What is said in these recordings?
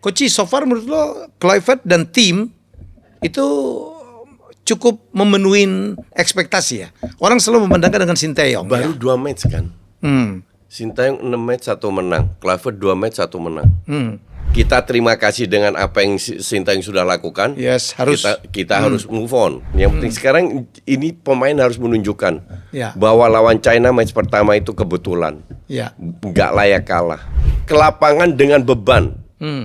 Coach, so far menurut lo Kluivert dan tim itu cukup memenuhi ekspektasi ya? Orang selalu memandangkan dengan Sinteyong. Baru 2 match kan. Sinteyong 6 match 1 menang, Kluivert 2 match 1 menang. Kita terima kasih dengan apa yang Sinteyong sudah lakukan. Yes, harus. Kita harus move on. Yang penting sekarang ini pemain harus menunjukkan Ya. bahwa lawan China match pertama itu kebetulan. Ya. Nggak layak kalah. Ke lapangan dengan beban.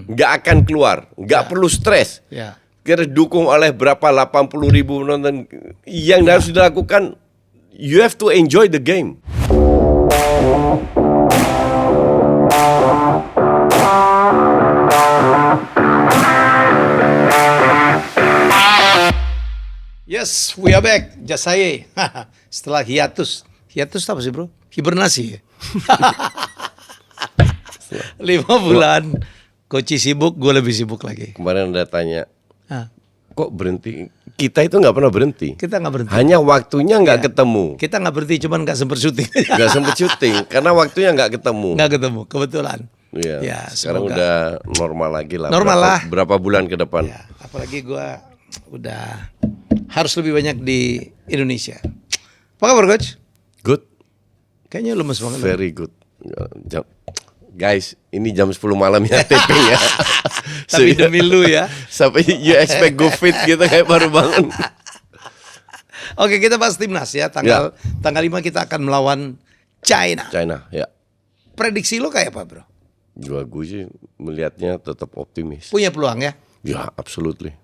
Nggak akan keluar. Nggak perlu stres. Ya. Kita dukung oleh berapa 80.000 penonton. Yang harus dilakukan, you have to enjoy the game. Yes, we are back. Jasaye. Setelah hiatus. Hiatus apa sih, bro? Hibernasi ya? 5 bulan. Coach sibuk, gue lebih sibuk lagi. Kemarin ada tanya, Ah, kok berhenti? Kita itu nggak pernah berhenti. kita nggak berhenti. Hanya waktunya nggak ketemu. Kita nggak berhenti, cuman nggak sempat syuting. Nggak sempet syuting karena waktunya nggak ketemu. Nggak ketemu, kebetulan. Iya. Ya, Sekarang semoga. udah normal lagi lah. Normal lah. Berapa bulan ke depan? Ya, apalagi gue udah harus lebih banyak di Indonesia. Apa kabar, Coach? Good, Kayaknya lemes banget. very good. Guys, ini jam 10 malam ya taping ya. Tapi demi lu ya. Sampai you expect go fit gitu kayak baru bangun. Oke, kita bahas timnas ya. Tanggal 5 kita akan melawan China. China, ya. Prediksi lo kayak apa, bro? Gue sih melihatnya tetap optimis. Punya peluang ya? Ya, absolutely.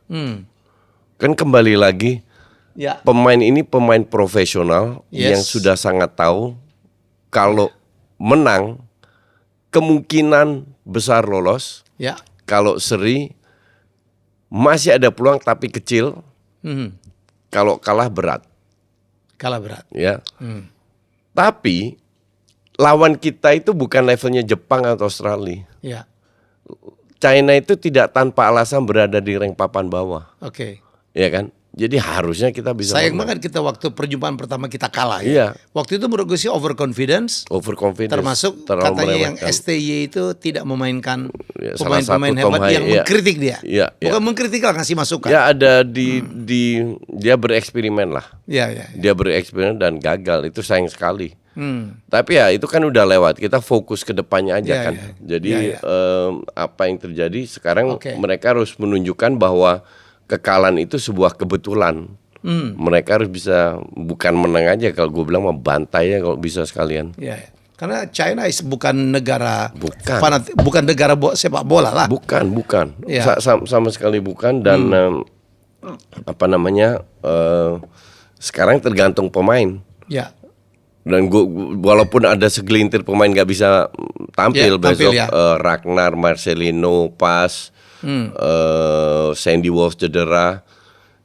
Kan kembali lagi, Ya. pemain ini pemain profesional Yes. yang sudah sangat tahu kalau menang kemungkinan besar lolos. Ya. Kalau seri masih ada peluang tapi kecil. Kalau kalah berat, Kalah berat. ya. Tapi lawan kita itu bukan levelnya Jepang atau Australia. Ya. China itu tidak tanpa alasan berada di rank papan bawah, Oke. ya kan? Jadi harusnya kita bisa Sayang menang. banget kita waktu perjumpaan pertama kita kalah ya. Iya. Waktu itu menurut gue sih overconfidence. Overconfidence, Termasuk terlalu katanya yang meremehkan. STY itu tidak memainkan Ya, salah satu pemain-pemain Tom hebat Hai, yang iya. mengkritik dia. Iya, iya. Bukan mengkritik lah, ngasih masukan. Ya ada di dia bereksperimen lah. Ya, ya. Dia bereksperimen dan gagal, itu sayang sekali. Tapi ya itu kan udah lewat. Kita fokus ke depannya aja Ya, kan. ya. Jadi Ya, ya. apa yang terjadi sekarang Oke. mereka harus menunjukkan bahwa kekalahan itu sebuah kebetulan. Mereka harus bisa bukan menang aja, kalau gue bilang mah bantai ya kalau bisa sekalian. Ya, ya. Karena China bukan negara Bukan. bukan negara sepak bola lah. Bukan. Ya. Sama sekali bukan dan apa namanya? Sekarang tergantung pemain. Ya. Dan walaupun ada segelintir pemain nggak bisa tampil Ya, besok, ya. Ragnar, Marcelino pas, Sandy Wolf cedera,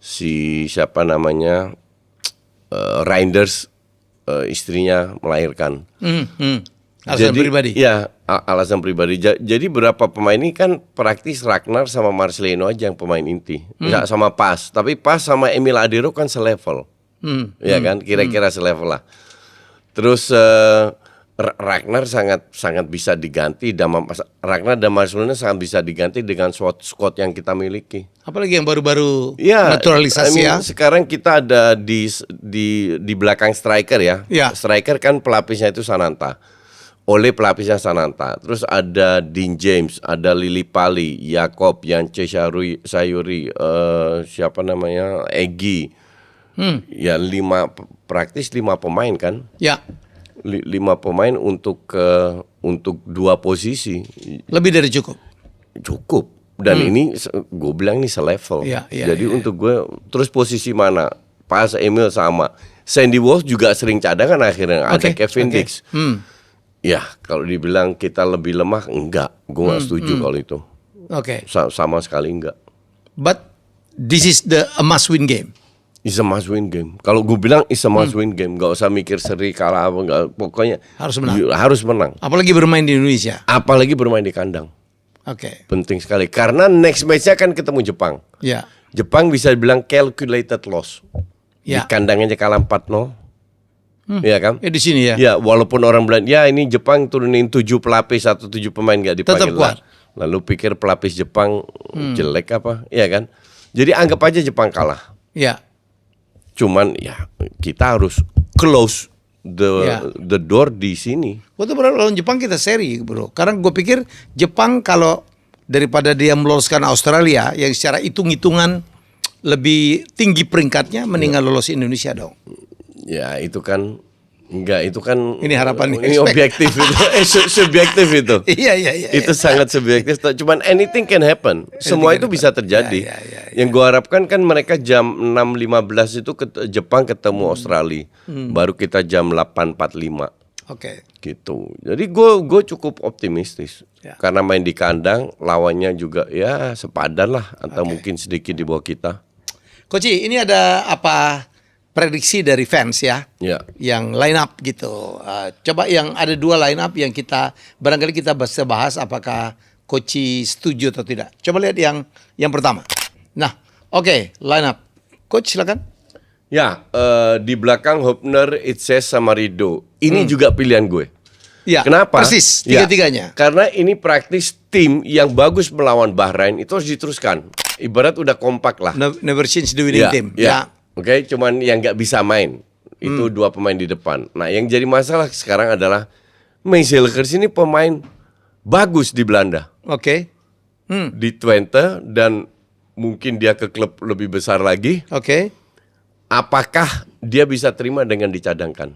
si siapa namanya, Reinders istrinya melahirkan. Alasan pribadi. Ya, alasan pribadi. Jadi beberapa pemain ini kan praktis Ragnar sama Marcelino aja yang pemain inti, nggak sama Pas. Tapi Pas sama Emil Adero kan selevel, ya kan, kira-kira selevel lah. Terus Ragnar sangat bisa diganti, Ragnar dan Marcelino sangat bisa diganti dengan squad yang kita miliki. Apalagi yang baru-baru Ya, naturalisasi ya. sekarang kita ada di belakang striker ya. Ya. Striker kan pelapisnya itu Sananta. Oleh pelapisnya Sananta. Terus ada Dean James, ada Lili Pali, Yakob, Yance Sayuri, siapa namanya, Egi. Ya praktis 5 pemain kan. Ya. 5 pemain untuk 2 posisi. Lebih dari cukup. Cukup. Dan ini gue bilang ini selevel. Iya, iya, Jadi iya. untuk gue terus posisi mana? Pas Emil sama. Sandy Wolf juga sering cadangan akhirnya. Ada Oke, Kevin oke. Dix. Ya kalau dibilang kita lebih lemah, enggak. Gue nggak setuju kalau itu. Oke. Sama sekali enggak. But this is a must win game. It's a must win game. Kalau gue bilang it's a must win game, nggak usah mikir seri kalah apa enggak. Pokoknya Harus menang. Harus menang. Apalagi bermain di Indonesia. Apalagi bermain di kandang. Oke. Penting sekali. Karena next match-nya kan ketemu Jepang. Ya. Jepang bisa dibilang calculated loss. Ya. Di kandang aja kalah 4-0. Iya kan? Di sini ya. Ya, walaupun orang bilang ya ini Jepang turunin 7 pelapis atau 7 pemain nggak dipanggil. Tetap kuat. Lalu pikir pelapis Jepang jelek apa, ya kan? Jadi anggap aja Jepang kalah. Ya. Cuman ya kita harus close Ya. the door di sini. Waktu bro lawan Jepang kita seri bro. Karena gue pikir Jepang kalau daripada dia meloloskan Australia yang secara hitung-hitungan lebih tinggi peringkatnya, mendingan lolos Indonesia dong. Ya itu kan enggak, itu kan Ini harapan ini objektif itu, subjektif itu. Iya. Itu sangat subjektif. Cuman anything can happen. Semua itu bisa terjadi. Yang gua harapkan kan mereka jam 6.15 itu Jepang ketemu Australia. Baru kita jam 8.45. Oke. Gitu. Jadi gue cukup optimistis. Ya. Karena main di kandang, lawannya juga ya sepadan lah atau mungkin sedikit di bawah kita. Coach, ini ada apa prediksi dari fans ya? Ya. Yang line up gitu. Coba yang ada 2 line up yang kita barangkali kita bisa bahas apakah Coach setuju atau tidak. Coba lihat yang pertama. Nah, oke, line up. Coach silakan. Ya, di belakang Hopner, Itses sama Rido. Ini juga pilihan gue. Ya, Kenapa? persis Ya, tiga-tiganya. karena ini praktis tim yang bagus melawan Bahrain itu harus diteruskan. Ibarat udah kompak lah. Never change the winning Ya, team. ya. Oke, cuman yang nggak bisa main itu 2 pemain di depan. Nah, yang jadi masalah sekarang adalah Meijselkers ini pemain bagus di Belanda, Oke. di Twente, dan mungkin dia ke klub lebih besar lagi. Oke. Apakah dia bisa terima dengan dicadangkan?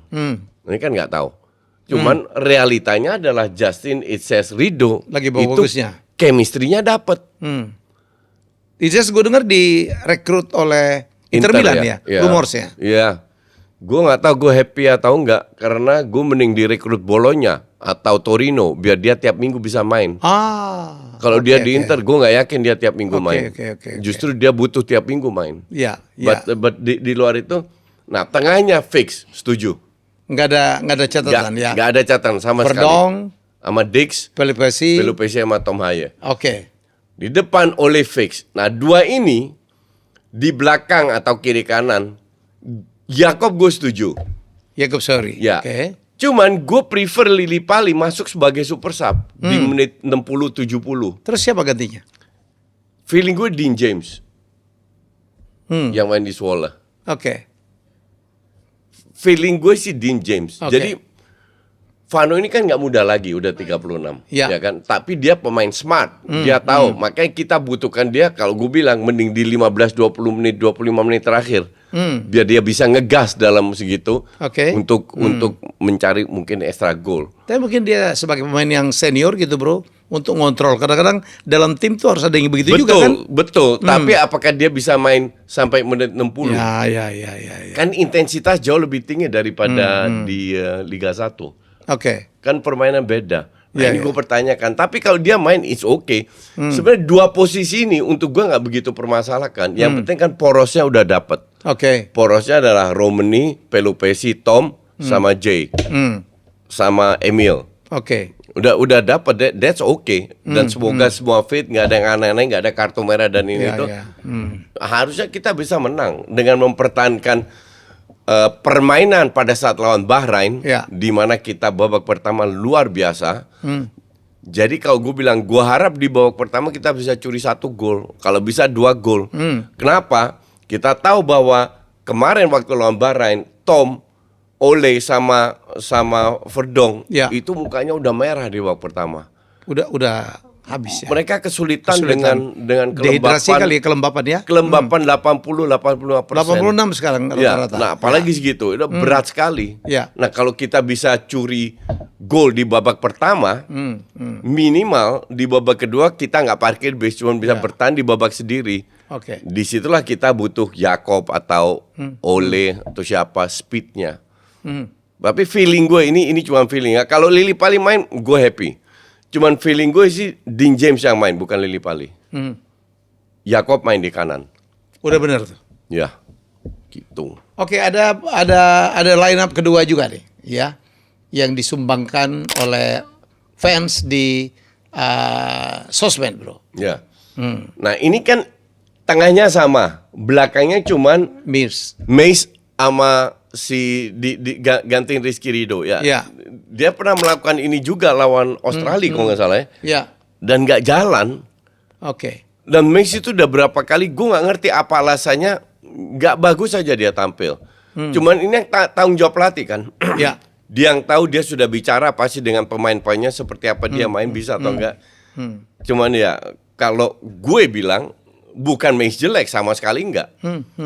Ini kan nggak tahu. Cuman realitanya adalah Justin Itses Rido Lagi bagusnya. chemistry-nya dapat. Izes gue dengar direkrut oleh Inter Milan ya, rumorsnya. Iya. Gue nggak tahu gue happy atau enggak karena gue mending direkrut Bologna atau Torino biar dia tiap minggu bisa main. Kalau Oke, dia di oke. Inter, gue nggak yakin dia tiap minggu Oke, main. oke. Justru dia butuh tiap minggu main. Ya. But di luar itu, nah tengahnya fix, setuju. Nggak ada catatan ya. Nggak ada catatan sama Verdong, sekali. Sama Dix, Pelipesi. Pelupesi sama Tom Haye. Oke. Di depan oleh fix. Nah 2 ini di belakang atau kiri kanan, Jakob gue setuju. Jakob sorry. Ya. Oke. Cuman gue prefer Lili Pali masuk sebagai super sub di menit 60-70. Terus siapa gantinya? Feeling gue Dean James yang main di Zwolle. Oke. Feeling gue sih Dean James. Oke. Jadi Vano ini kan nggak muda lagi, udah 36, Ya. ya kan? Tapi dia pemain smart, dia tahu. Makanya kita butuhkan dia. Kalau gue bilang mending di 15-20 menit, 25 menit terakhir, biar dia bisa ngegas dalam segitu, Oke. untuk mencari mungkin extra goal. Tapi mungkin dia sebagai pemain yang senior gitu bro, untuk ngontrol. Kadang-kadang dalam tim tuh harus ada yang begitu juga kan? Betul. Tapi apakah dia bisa main sampai menit 60? Ya. Kan intensitas jauh lebih tinggi daripada di Liga 1. Oke. Kan permainan beda. Nah, Ya, ini ya. gue pertanyakan. Tapi kalau dia main, it's okay. Sebenarnya 2 posisi ini untuk gue nggak begitu permasalahkan. Yang penting kan porosnya udah dapet. Oke. Porosnya adalah Romani, Pelupesi, Tom, sama Jay, sama Emil. Oke. Udah dapet. That's okay. Dan semoga semua fit, nggak ada yang aneh-aneh, nggak ada kartu merah dan ini Ya, itu. ya. Harusnya kita bisa menang dengan mempertahankan permainan pada saat lawan Bahrain, Ya. di mana kita babak pertama luar biasa. Jadi kalau gue bilang, gue harap di babak pertama kita bisa curi 1 gol, kalau bisa 2 gol. Kenapa? Kita tahu bahwa kemarin waktu lawan Bahrain, Tom, Ole sama Verdong, Ya. itu mukanya udah merah di babak pertama. Udah habis ya. Mereka kesulitan. Kesulitan. dengan Dehidrasi kali ya, kelembapan ya. kelembapan 80-85%. 86 sekarang Ya, rata-rata. nah apalagi segitu, itu berat sekali. Ya. Nah kalau kita bisa curi gol di babak pertama, minimal di babak kedua kita nggak parkir base, cuma bisa bertahan di babak sendiri. Oke. Disitulah kita butuh Jakob atau Ole atau siapa speednya. Tapi feeling gue ini cuma feeling ya. Kalau Lili Pali main, gue happy. Cuman feeling gue sih Dean James yang main, bukan Lili Pali. Jakob main di kanan. Udah bener tuh. Ya, gitu. Oke, ada line up kedua juga nih, ya, yang disumbangkan oleh fans di sosmed, bro. Ya. Nah ini kan tengahnya sama, belakangnya cuman Mirs. Mace sama gantiin Rizky Ridho ya. Ya. Dia pernah melakukan ini juga lawan Australia kalau nggak salah ya. Ya. dan nggak jalan. Oke. Dan Messi itu udah berapa kali gue nggak ngerti apa alasannya, nggak bagus aja dia tampil. Cuman ini yang tanggung jawab pelatih kan. Ya. Dia yang tahu, dia sudah bicara pasti dengan pemain-pemainnya seperti apa dia main, bisa atau enggak. Cuman ya kalau gue bilang bukan Messi jelek, sama sekali enggak.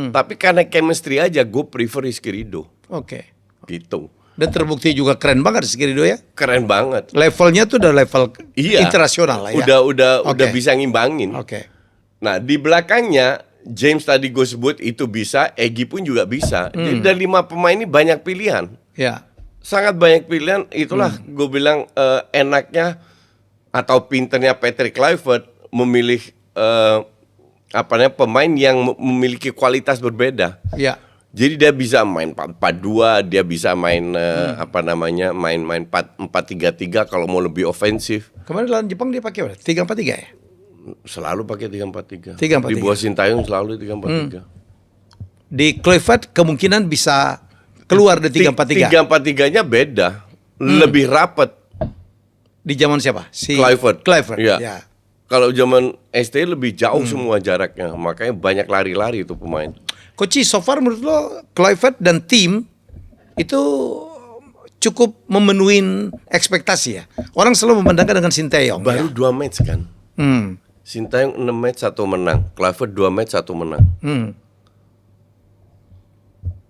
Tapi karena chemistry aja gue prefer Rizky Ridho. Oke. Gitu. Dan terbukti juga keren banget Rizky Ridho ya. Keren banget. Levelnya tuh udah level Iya. internasional lah ya. Udah Oke. bisa ngimbangin. Oke. Nah, di belakangnya James tadi gue sebut itu bisa, Egy pun juga bisa. Jadi dari 5 pemain ini banyak pilihan. Ya. Sangat banyak pilihan, itulah gue bilang enaknya atau pinternya Patrick Kluivert memilih pemain yang memiliki kualitas berbeda. Ya. Jadi dia bisa main 4-4-2, dia bisa main main 4-3-3 kalau mau lebih ofensif. Kemarin lawan Jepang dia pakai apa? 3-4-3 ya? Selalu pakai 3-4-3. 3-4-3. Di bawah Sintayong selalu 3-4-3. Di Kluivert kemungkinan bisa keluar dari 3-4-3. 3-4-3-nya beda, lebih rapat. Di zaman siapa? Si Kluivert. Kluivert. Iya. Ya. Kalau zaman ST lebih jauh semua jaraknya, makanya banyak lari-lari itu pemain. Coach, so far menurut lo Kluivert dan tim itu cukup memenuhi ekspektasi ya? Orang selalu memandangkan dengan Sintayong. Baru 2 match kan. Sintayong 6 match 1 menang, Kluivert 2 match 1 menang.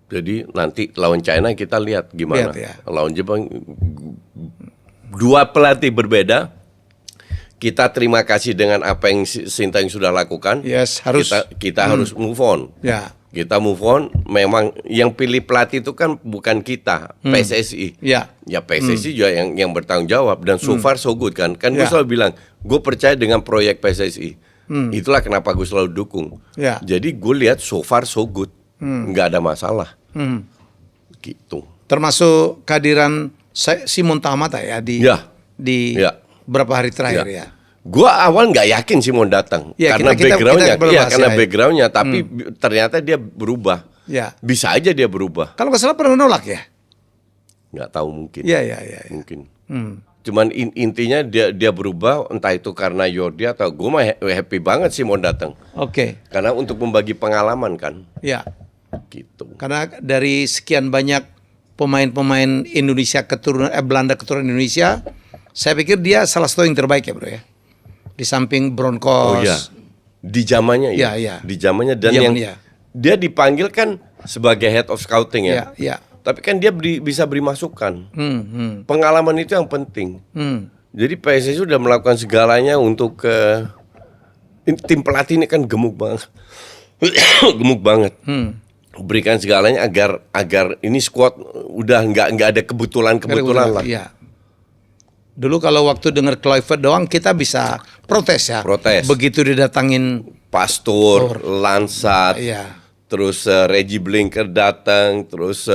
Jadi nanti lawan China kita lihat gimana. Lihat ya. Lawan Jepang 2 pelatih berbeda. Kita terima kasih dengan apa yang Sintayong sudah lakukan. Yes, harus. Kita harus move on. Ya. Kita move on. Memang yang pilih pelatih itu kan bukan kita, PSSI. Ya. Ya PSSI juga yang bertanggung jawab, dan so far so good kan. Kan gue Ya. selalu bilang, gue percaya dengan proyek PSSI. Itulah kenapa gue selalu dukung. Ya. Jadi gue lihat so far so good, nggak ada masalah. Gitu. Termasuk kehadiran Simon Tamata ya di Ya. di berapa hari terakhir ya. Gue awal nggak yakin Simon datang Ya, karena kita backgroundnya, belum bahas karena ya. backgroundnya, tapi ternyata dia berubah. Ya. Bisa aja dia berubah. Kalau nggak salah pernah nolak ya. Nggak tahu mungkin. Iya, iya, iya. Mungkin. Cuman intinya dia berubah, entah itu karena Jordi atau gue mah happy banget Simon datang. Oke. Karena untuk membagi pengalaman kan. Ya. Gitu. Karena dari sekian banyak pemain-pemain Indonesia keturunan Belanda keturunan Indonesia, saya pikir dia salah satu yang terbaik ya, Bro ya. Di samping Broncos. Oh iya. Di zamannya Iya, ya. iya. Di zamannya, dan Di yang zaman, iya. dia dipanggil kan sebagai head of scouting ya. Iya, iya. Tapi kan dia bisa beri masukan. Pengalaman itu yang penting. Jadi PSSI sudah melakukan segalanya untuk tim pelatih ini kan gemuk banget. Gemuk banget. Berikan segalanya agar ini squad udah nggak ada kebetulan lah. Iya. Dulu kalau waktu dengar Kluivert doang kita bisa protes ya. Protes. Begitu didatangin Pastor, Lansat, Iya. terus Reggie Blinker datang, terus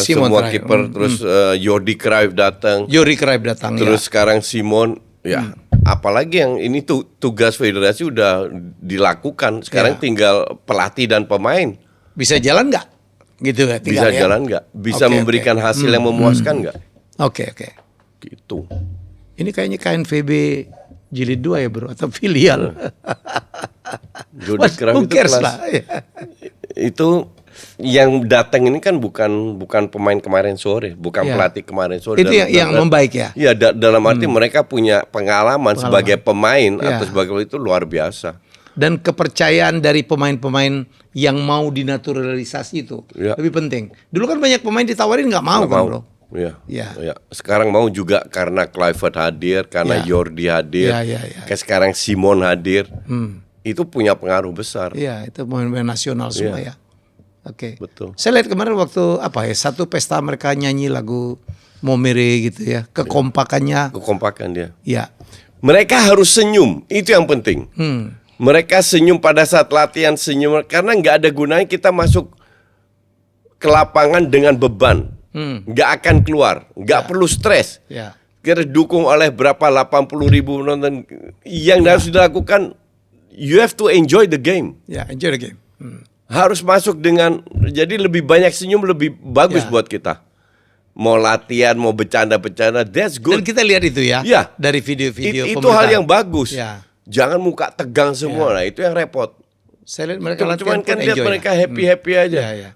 Simon semua terakhir. kiper, terus Jordi Cruyff datang, Yori Cruyff datang terus ya. sekarang Simon, ya. Apalagi yang ini tugas federasi udah dilakukan. Sekarang Ya. tinggal pelatih dan pemain. Bisa jalan nggak? Gitu ya. Bisa jalan nggak? Bisa Oke, memberikan oke. hasil yang memuaskan nggak? Oke, oke. Gitu. Ini kayaknya KNVB jilid 2 ya, Bro, atau filial. Jordi Cruyff Who itu cares kelas. lah. Ya. Itu yang datang ini kan bukan pemain kemarin sore, bukan Ya. pelatih kemarin sore. Itu yang membaik ya. Iya, dalam arti mereka punya pengalaman sebagai pemain Ya. atau sebagai itu luar biasa. Dan kepercayaan dari pemain-pemain yang mau dinaturalisasi itu Ya. lebih penting. Dulu kan banyak pemain ditawarin nggak mau Nggak kan, mau. Bro. Iya. Ya. Iya. Sekarang mau juga karena Kluivert hadir, karena Ya. Jordi hadir, Ya, ya, ya. kayak sekarang Simon hadir. Itu punya pengaruh besar. Iya, itu pemain-pemain nasional semua ya. Oke. Betul. Saya lihat kemarin waktu satu pesta mereka nyanyi lagu Momere gitu ya. Kekompakannya. Kekompakan dia. Ya. Mereka harus senyum, itu yang penting. Mereka senyum pada saat latihan, senyum karena nggak ada gunanya kita masuk ke lapangan dengan beban, nggak akan keluar, nggak perlu stres. Ya. Kita dukung oleh berapa 80.000 penonton. Yang harus dilakukan, you have to enjoy the game. Ya, enjoy the game. Harus masuk dengan, jadi lebih banyak senyum lebih bagus Ya. buat kita. mau latihan, mau bercanda-bercanda, that's Dan good. kita lihat itu ya, Ya. dari video-video Itu hal yang bagus. Ya. Jangan muka tegang semua, nah itu yang repot. Saya lihat mereka Cuman latihan kan pun lihat enjoy mereka ya. happy-happy aja. Ya, ya.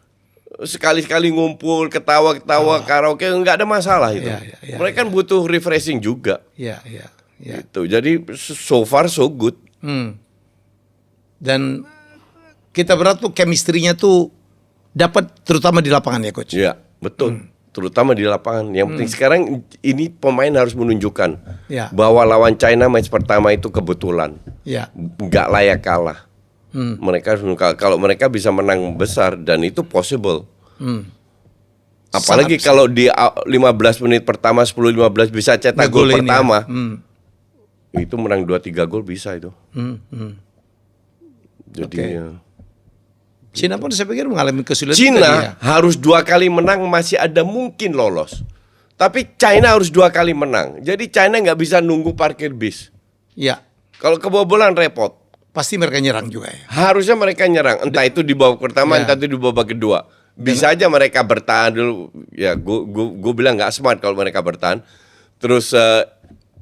Sekali-sekali ngumpul, ketawa-ketawa, karaoke, nggak ada masalah itu. Ya, Mereka kan butuh refreshing juga. Ya, ya, ya. Gitu. Jadi so far so good. Dan kita berat tuh chemistry-nya tuh dapat terutama di lapangan ya coach. Ya, betul. Terutama di lapangan. Yang penting sekarang ini pemain harus menunjukkan Ya. bahwa lawan China match pertama itu kebetulan. Ya. Nggak layak kalah. Mereka harus kalau mereka bisa menang besar dan itu possible. Apalagi kalau di 15 menit pertama 10-15 bisa cetak gol Ngegolin ya. pertama. Itu menang 2-3 gol bisa itu. Jadi Oke. ya. Cina pun saya pikir mengalami kesulitan Cina tadi ya. harus 2 kali menang masih ada mungkin lolos. Tapi China harus 2 kali menang. Jadi China nggak bisa nunggu parkir bis. Ya, Kalau kebobolan repot. pasti mereka nyerang juga ya. Harusnya mereka nyerang. Entah itu di babak pertama, Ya. entah itu di babak kedua. Bisa aja mereka bertahan dulu. Ya, gue bilang nggak smart kalau mereka bertahan. Terus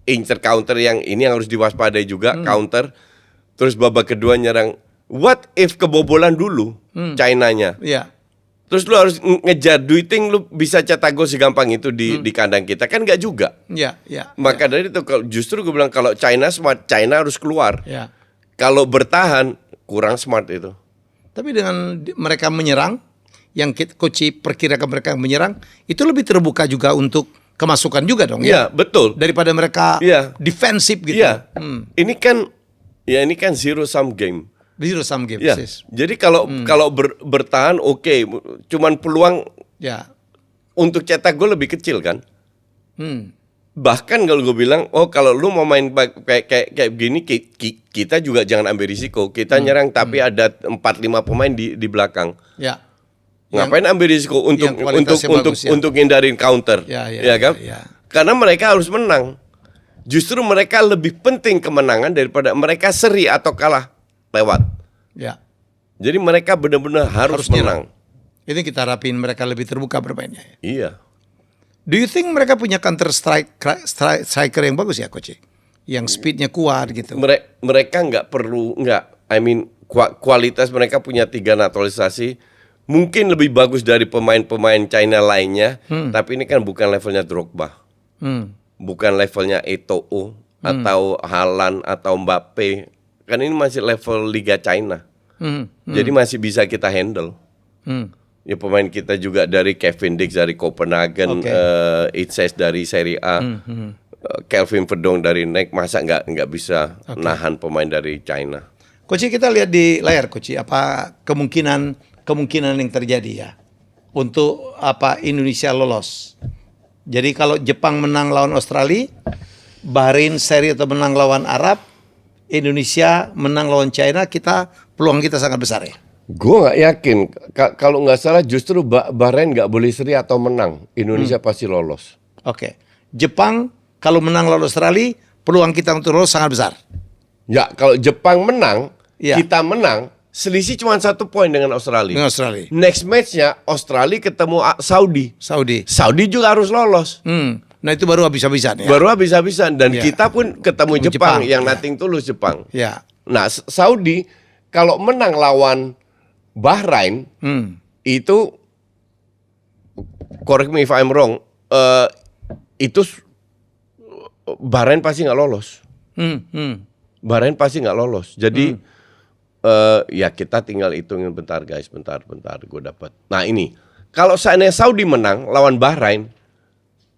incer counter yang ini yang harus diwaspadai juga counter. Terus babak kedua nyerang. What if kebobolan dulu China-nya? Ya. Terus lu harus ngejar duiting, lu bisa cetak gol segampang itu di kandang kita kan nggak juga. Ya, ya. Maka dari itu justru gue bilang kalau China smart, China harus keluar. Ya. Kalau bertahan kurang smart itu. Tapi dengan mereka menyerang, yang coach perkirakan mereka menyerang, itu lebih terbuka juga untuk kemasukan juga dong Iya, ya. betul. Daripada mereka Iya. defensif gitu. Iya. Ini kan zero sum game. Zero sum game. Ya. Sis. Jadi kalau bertahan oke, cuman peluang Ya. untuk cetak gol lebih kecil kan. Hmm. Bahkan kalau gue bilang, kalau lu mau main kayak gini, kita juga jangan ambil risiko. Kita nyerang tapi ada 4-5 pemain di belakang. Ya. Ngapain ambil risiko untuk yang kualitasnya bagus, ya. untuk hindarin counter, Ya, kan? ya. Karena mereka harus menang. Justru mereka lebih penting kemenangan daripada mereka seri atau kalah lewat. Ya. Jadi mereka benar-benar harus menang. Itu kita harapin mereka lebih terbuka bermainnya. Iya. Do you think mereka punya counter striker yang bagus ya coach? Yang speednya kuat gitu. Mereka nggak perlu kualitas mereka punya 3 naturalisasi mungkin lebih bagus dari pemain-pemain China lainnya, tapi ini kan bukan levelnya Drogba, bukan levelnya Eto'o atau Haaland atau Mbappe, kan ini masih level Liga China, jadi masih bisa kita handle. Ya pemain kita juga dari Kevin Dix dari Copenhagen, Itses dari Serie A, Kelvin Verdong dari NEC, masa nggak bisa nahan pemain dari China. Coach, kita lihat di layar coach, apa kemungkinan yang terjadi ya untuk Indonesia lolos. Jadi kalau Jepang menang lawan Australia, Bahrain seri atau menang lawan Arab, Indonesia menang lawan China, peluang kita sangat besar ya. Gue nggak yakin. Kalau nggak salah justru Bahrain nggak boleh seri atau menang, Indonesia pasti lolos. Oke. Jepang kalau menang lawan Australia, peluang kita untuk lolos sangat besar. Ya kalau Jepang menang, Ya. kita menang, selisih cuma 1 poin dengan Australia. Dengan Australia. Next matchnya Australia ketemu Saudi. Saudi juga harus lolos. Nah itu baru habis-habisan ya. Baru habis-habisan dan Ya. kita pun ketemu Jepang yang ya. nothing tulus Jepang. Ya. Nah Saudi kalau menang lawan Bahrain itu, correct me if I'm wrong, itu Bahrain pasti nggak lolos. Bahrain pasti nggak lolos. Jadi ya kita tinggal hitungin bentar guys, bentar gue dapat. Nah ini kalau seandainya Saudi menang lawan Bahrain,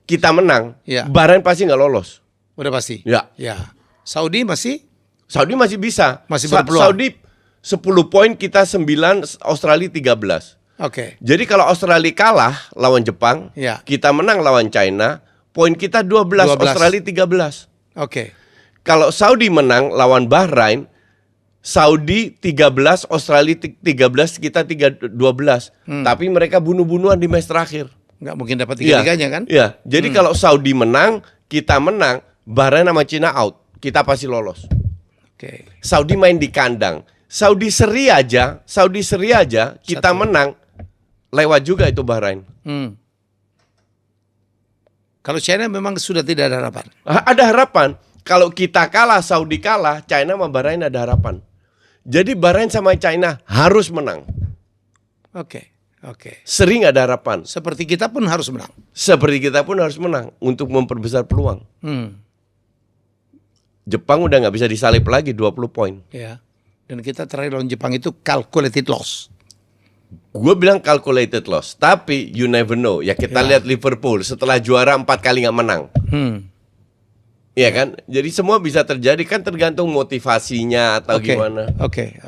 kita menang, Ya. Bahrain pasti nggak lolos. Udah pasti. Ya. Ya. Saudi masih bisa. Masih berpeluang. Saudi 10 poin, kita 9, Australia 13. Oke. Jadi kalau Australia kalah lawan Jepang, Ya. kita menang lawan China, poin kita 12. Australia 13. Oke. Kalau Saudi menang lawan Bahrain, Saudi 13, Australia 13, kita 12. Tapi mereka bunuh-bunuhan di match terakhir. Nggak mungkin dapat 3-3-nya kan? Iya. Jadi kalau Saudi menang, kita menang, Bahrain sama Cina out, kita pasti lolos. Oke. Saudi main di kandang. Saudi seri aja, kita menang, lewat juga itu Bahrain. Kalau China memang sudah tidak ada harapan. Ada harapan. Kalau kita kalah, Saudi kalah, China sama Bahrain ada harapan. Jadi Bahrain sama China harus menang. Oke. Sering ada harapan. Seperti kita pun harus menang. Seperti kita pun harus menang untuk memperbesar peluang. Jepang udah nggak bisa disalip lagi 20 poin. Ya. Dan kita terakhir lawan Jepang itu calculated loss. Gue bilang calculated loss, tapi you never know. Ya kita lihat Liverpool setelah juara 4 kali nggak menang. Iya kan? Jadi semua bisa terjadi, kan tergantung motivasinya atau gimana. Oke.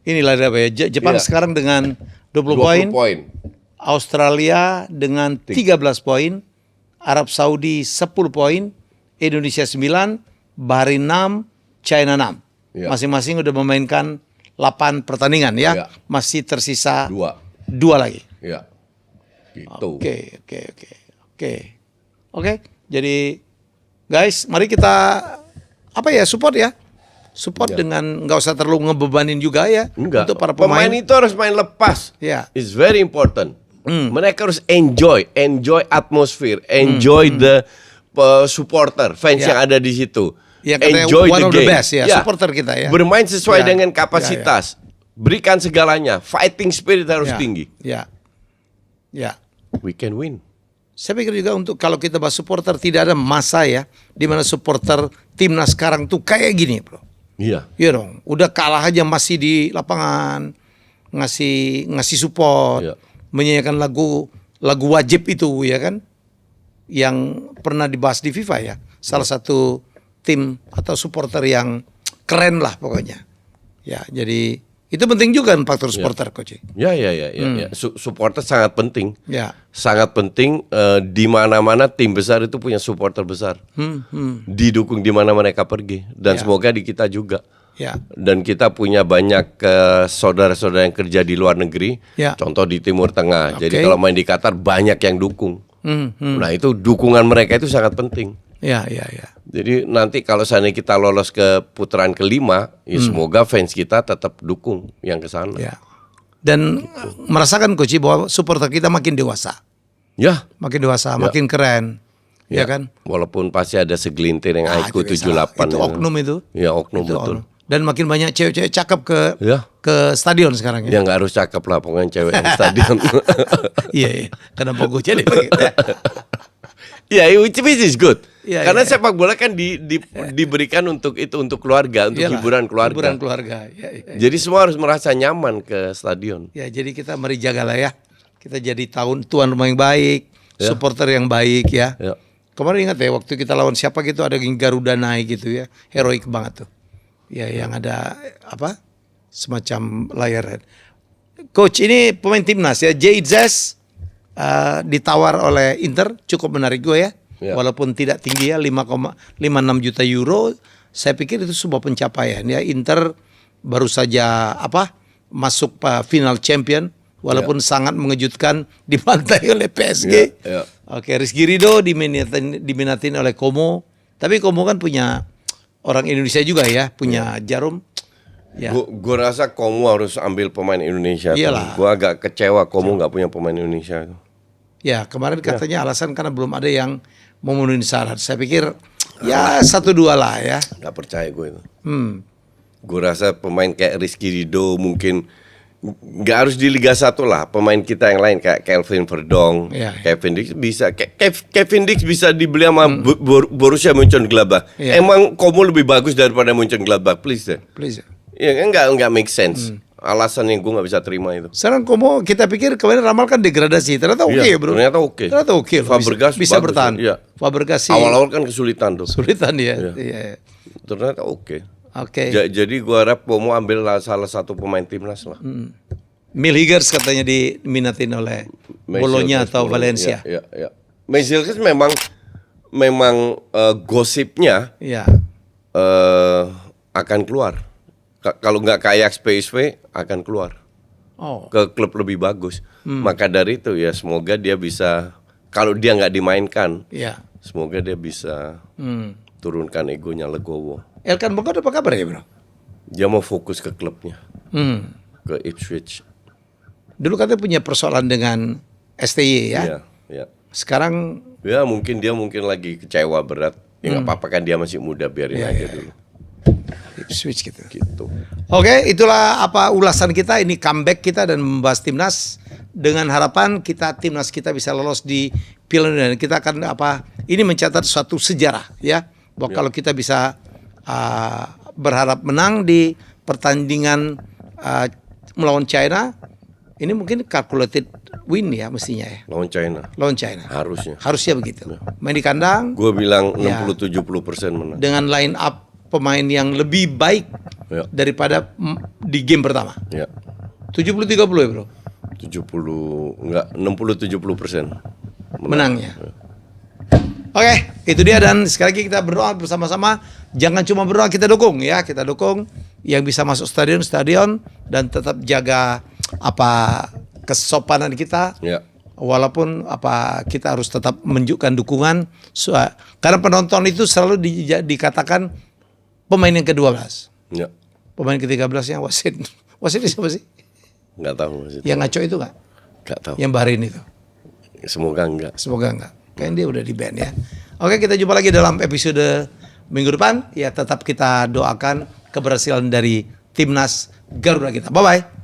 Inilah apa ya. Jepang sekarang dengan 20 poin. Australia dengan 13 poin. Arab Saudi 10 poin. Indonesia 9. Bahrain 6. China 6. Masing-masing udah memainkan 8 pertandingan ya. Masih tersisa 2 lagi. Ya. Gitu. Oke. Jadi guys, mari kita support ya. Support dengan nggak usah terlalu ngebebanin juga ya. Enggak. Untuk para pemain itu harus main lepas. Ya. It's very important. Mereka harus enjoy atmosphere, enjoy the supporter, fans yang ada di situ. Ya, enjoy one of the best ya, supporter kita ya. Bermain sesuai dengan kapasitas. Berikan segalanya. Fighting spirit harus tinggi. Ya. We can win. Saya pikir juga untuk kalau kita bahas supporter, tidak ada masa ya di mana supporter timnas sekarang tuh kayak gini, bro. Iya. Iya dong. Udah kalah aja masih di lapangan ngasih support, menyanyikan lagu wajib itu ya kan, yang pernah dibahas di FIFA ya. Salah satu tim atau supporter yang keren lah pokoknya. Ya, jadi itu penting juga faktor supporter, Coach. Ya. Supporter sangat penting. Ya. Sangat penting, di mana-mana tim besar itu punya supporter besar. Didukung di mana mereka pergi, dan semoga di kita juga. Ya. Dan kita punya banyak saudara-saudara yang kerja di luar negeri. Contoh di Timur Tengah. Jadi kalau main di Qatar banyak yang dukung. Nah, itu dukungan mereka itu sangat penting. Ya. Jadi nanti kalau seandainya kita lolos ke putaran kelima, ya semoga fans kita tetap dukung yang ke sana. Ya. Dan merasakan Coach bahwa supporter kita makin dewasa. Ya, makin dewasa, makin keren. Ya kan? Walaupun pasti ada segelintir yang IQ 78. Itu oknum itu. Ya, oknum itu betul. Oknum. Dan makin banyak cewek-cewek cakep ke stadion sekarang ya. Ya nggak harus cakep lah, pokoknya cewek yang stadion. Iya. Kenapa gue jadi begitu? Ya, which is good. Karena ya. sepak bola kan diberikan untuk keluarga, untuk hiburan keluarga. Ya. Jadi semua harus merasa nyaman ke stadion. Ya, jadi kita mari jagalah ya. Kita jadi tuan rumah yang baik, supporter yang baik ya. Kemarin ingat ya waktu kita lawan siapa gitu, ada Garuda naik gitu ya, heroik banget tuh. Ya, yang ada semacam layar. Coach, ini pemain timnas ya, JZ ditawar oleh Inter, cukup menarik gue ya. Walaupun tidak tinggi ya, 5,56 juta euro. Saya pikir itu sebuah pencapaian ya. Inter baru saja masuk final champion, walaupun sangat mengejutkan dibantai oleh PSG. Oke, Rizky Ridho diminatin oleh Como. Tapi Como kan punya orang Indonesia juga ya, punya Jarum. Ya. Gue rasa Como harus ambil pemain Indonesia. Iyalah. Gue agak kecewa Como nggak punya pemain Indonesia. Ya, kemarin katanya alasan karena belum ada yang memenuhi syarat. Saya pikir ya 1-2 lah ya. Nggak percaya gue itu. Gue rasa pemain kayak Rizky Ridho mungkin nggak harus di Liga 1 lah. Pemain kita yang lain kayak Kelvin Verdong, Kevin Dix bisa. Kevin Dix bisa dibeli sama Borussia Mönchengladbach. Emang Como lebih bagus daripada Mönchengladbach, please deh. Please. Ya nggak make sense. Alasan yang gue nggak bisa terima itu. Sekarang Como kita pikir kemarin ramal kan degradasi, ternyata oke bro. Ternyata oke. Fabregas bisa bertahan. Ya. Fabregas sih. Awal-awal kan kesulitan tuh. Ya. Iya. Ternyata oke. Oke. Jadi gue harap Como ambil salah satu pemain timnas lah. Milhigers katanya diminatin oleh Bologna atau Valencia. Ya. Milhigers memang gosipnya akan keluar. Kalau nggak ke Ajax PSV akan keluar ke klub lebih bagus. Maka dari itu ya semoga dia bisa, kalau dia nggak dimainkan, semoga dia bisa turunkan egonya Legowo. Elkan Bagot apa kabar ya bro? Dia mau fokus ke klubnya, ke Ipswich. Dulu katanya punya persoalan dengan STY ya. Iya. Sekarang Ya mungkin dia lagi kecewa berat. Ya nggak apa-apa kan, dia masih muda, biarin aja dulu. Switch gitu. Gitu. Oke, itulah apa ulasan kita, ini comeback kita dan membahas timnas dengan harapan timnas kita bisa lolos di Piala Dunia. Dan kita akan ini mencatat suatu sejarah ya, bahwa kalau kita bisa berharap menang di pertandingan melawan China, ini mungkin calculated win ya mestinya ya. Lawan China. Lawan China. Harusnya begitu. Main di kandang. Gue bilang 60-70% menang. Dengan line up pemain yang lebih baik daripada di game pertama. Ya. 70-30 ya bro? 60-70% menangnya. Oke, itu dia, dan sekali lagi kita berdoa bersama-sama. Jangan cuma berdoa, kita dukung ya. Kita dukung yang bisa masuk stadion dan tetap jaga kesopanan kita. Ya. Walaupun kita harus tetap menunjukkan dukungan, karena penonton itu selalu dikatakan pemain yang ke-12. Ya. Pemain ke-13 yang wasit. Wasit siapa sih? Nggak tahu wasit. Yang ngaco itu nggak? Nggak tahu. Yang Bahrain itu. Semoga enggak. Kayaknya dia udah di ban ya. Oke, kita jumpa lagi dalam episode minggu depan. Ya, tetap kita doakan keberhasilan dari timnas Garuda kita. Bye-bye.